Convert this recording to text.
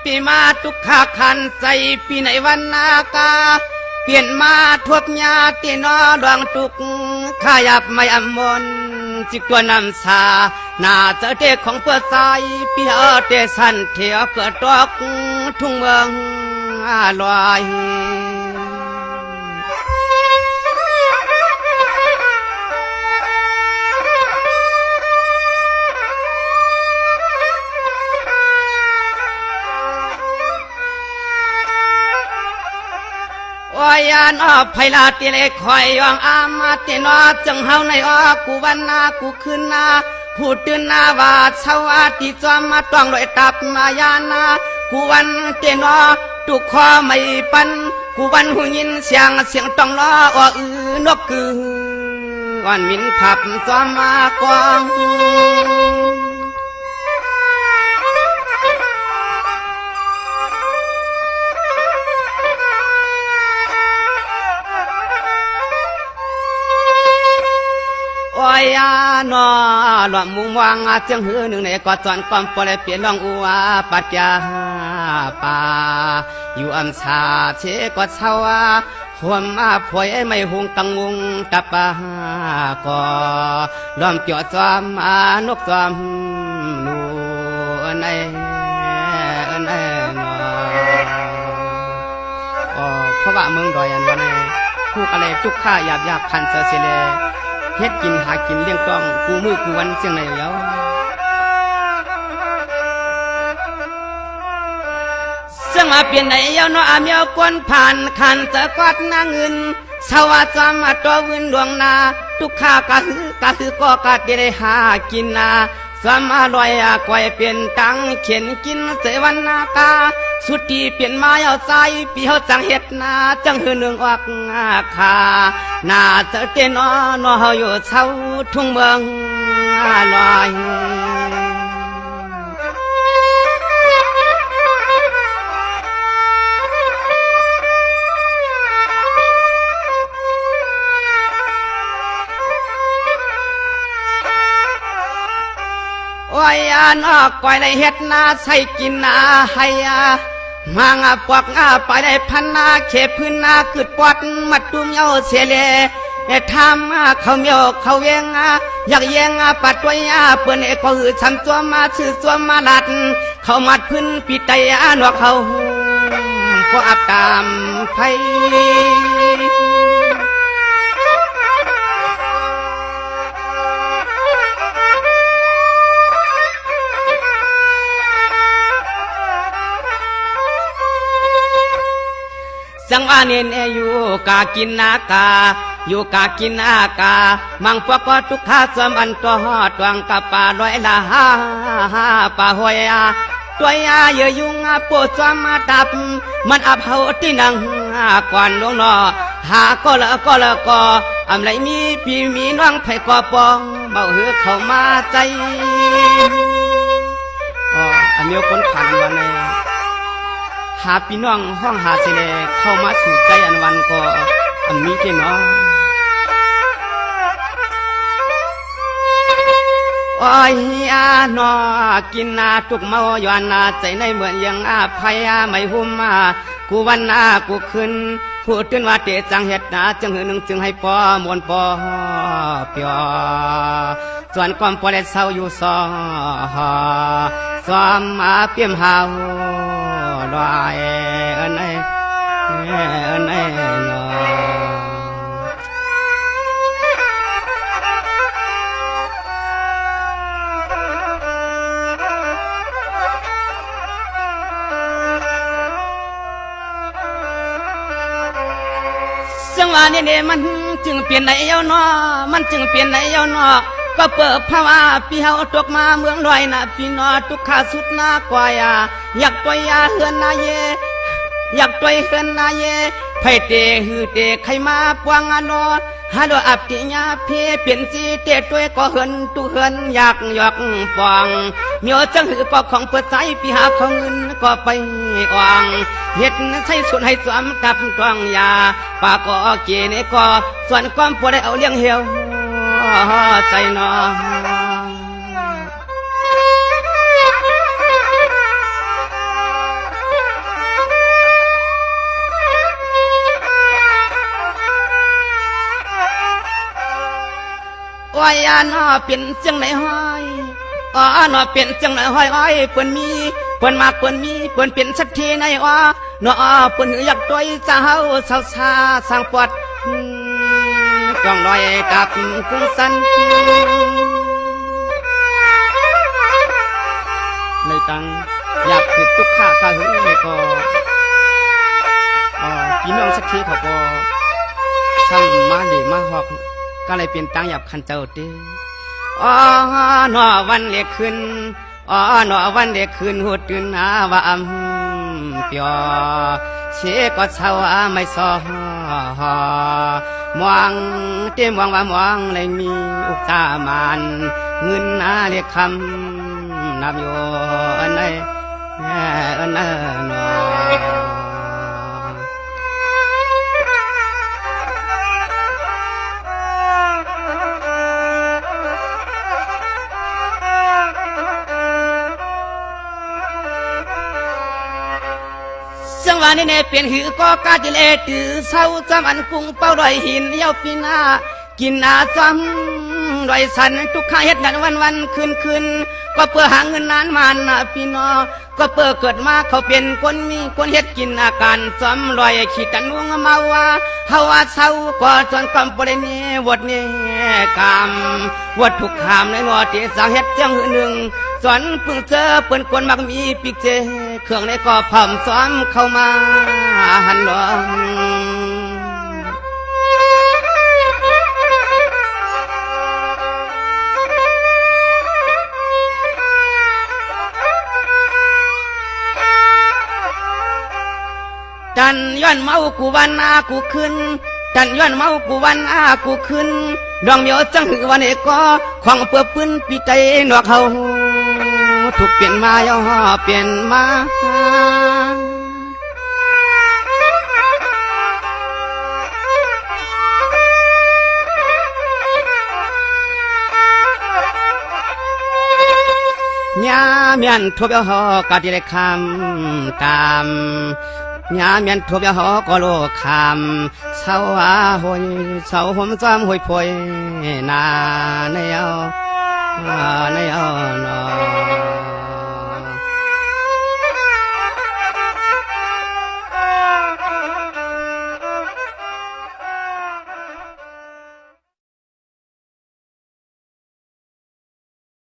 ปีมาทุกขาคันใจปีในวันนากาเปลี่ยนมาทวกญาตินอดวงตุกขยับไม่อมนจิกตัวนำสาหน้าเจอเด็กของเพื่อใจปีเอเตสันเทียเพื่อตอกทุ่งเมืองลอยวายานอไพลาติเลคอยยองอามาตินอจังเฮาในอกูวันนากูคืนนาผู้ตื่นนาวาชาวาติจอมมาต้องลอยตับมายานากูวันเตนอตุกคอไม่ปันกูวันหูยินเสียงต้องล้ออือนกกือวันมินผับจอมมากวางโอ้ยนอหลอมมุงวางจังหือหนึ่งในกอดจอนความปล่อยเปลี่ยนลองอัวปัจจาป่าอยู่อัมชาเชกอดเช้าหัวมาพวยไม่หุงตังงงตับปากอล้อมเกี่ยวจอมนกจอมนูในเพราะว่าเมืองดอยอันวันนี้ผู้อะไรทุกข้าหยาบคันเสียเลยเฮ็ดกินหากินเลี้ยงต้องกูมือกูวันเสียงไหนแล้วเสียงมาเปลี่ยนไหนเยาเนาะอาเมียวกวนผ่านขันจะกวาดหน้าเงินสวัสดิ์มาตัววินดวงนาทุกข้ากะหือก็กะได้หากินนาสามารถลอยกวยเปลี่ยนตังเขียนกินเสวันนากาสุดที่เปลี่ยนมาเอาใจปีเฮาจังเฮ็ดนาจังหือหนึ่งออกขาหน้าเจอเตนอนอเฮาอยู่เช้าทุ่งเมืองลอยวายานอกก่อยในเฮ็ดนาใส่กินนาให้มางปวกไปได้พันนาเขพื้นนาขึ้นปอดมัดตุ้มเยาเสียเลยทำเขาเมียวเขาเวงอยากเยงปัดตัวยเปิ้นก็หือช้ำตัวมาชื่อตัวมาลัดเขามัดพื้นปีไตนวกเขาพวกอับตามไผสังวานินอยู่กากินนากาอยู่กากินนากามังปะปะทุกข้าสมันตัวหอดวงกับป่าลอยละป่าหอยตัวยาเยยุงปวดจอมมาดับมันอับเฮาที่นังก่อนลงนอหาก็ละอำไรมีพี่มีน้องไผก็ปองเบาหือเข้ามาใจอันนี้คนขันวันนี้หาพี่น้องห้องหาเสลเข้ามาสู่ใจอันวันก็อันนี้เจเนาะโอ้ยนอกินนาทุกเมาย้อนนาใจในเหมือนยังภัยไม่หุ่มกูวันนากูขึ้นพูดถึงว่าเตจังเฮ็ดนาจังหือหนึ่งจึงให้ปอมวนปอเปียส่วนความปอได้เศร้าอยู่ซ้อมเปี่ยมหาวลอยเนเนจังหวะนี้เนี่ยมันจึงเปลี่ยนไหนเยาวนอมันจึงเปลี่ยนไหนเยาวนอก็เปิดภาวะพี่เฮาตกมาเมืองลอยนะพี่นอทุกขาสุดหน้ากวายอยากตัวยาเฮือนนาเยอยากตัวเฮือนนาเยไผเตหือเตใครมาปวงอนอฮัลโหลอับติญาเพเปลี่ยนสีเตตัวก็เฮือนตุเฮือนอยากปองเมียวจังหือปอกของเปิดใจพี่หาของเงินก็ไปอ่องเฮ็ดใช้ส่วนให้สวมกับตวงยาปากก็เกเนก็ส่วนความปวดได้เอาเลี้ยงเหี่ยวใจนอ โ อยนอเป็นจังไหนห้อยนอเป็นจังไหนห้อยอ้อยเปิ้นมีเปิ้นมากเปิ้นมีเปิ้นเป็นสักทีในนอเปิ้นอยากต้อยเจ้าสาวสร้างปวดจ้องลอยกับกุ้งสันในตังอยากผิดทุกข้าข้าหึงไม่ก็พี่น้องสักทีเขาก็ทำมาดีมาหอกก็เลยเป็นตังหยับคันเจ้าตีหนอวันเล็กขึ้นหนอวันเล็กขึ้นหัวตื่นหาว่าเปียเชก็เศร้าไม่ซอมองเต็มวางว่ามองเลยมีอุกตามันเงินเรียกคำนับอยู่อันไหนอันนั้นหนอจังหวะนี้เนี่ยเปลี่ยนหือก็กาจิเลตือเศร้าจำอันกุ้งเป้าดอยหินเย้าปีนากินนาจำดอยสันทุกข้าเฮ็ดนันวันคืนก็เพื่อหาเงินนานมันพี่น้องก็เพื่อเกิดมาเขาเป็นคนมีคนเฮ็ดกินอาการจำลอยขีดกันวงมาว่าเฮาว่าเศร้าก็จนกำปริเนวดเนี่ยกามวดทุกขามในนอที่สังเฮ็ดจังหนึ่งสอนเพิ่งเจอเปิ้นคนมักมีปิกเจเครื่องในก็พร้อมซ้อมเข้ามาหันหลวงจันย้อนเมากูวันกูขึ้นจันย้อนเมากูวันกูขึ้นดองเหมียวจังหือวันเอกก็ของเปื้อปืนปีใจหนวกเขาถูกเปลี่ยนมาย่อเปลี่ยนมาญาเมียนทบหอกะดิเลคำตามญาเมียนทบหอก็โลคำเศร้าหอยเศร้าหอมจำหอยพอยนาในเอานอ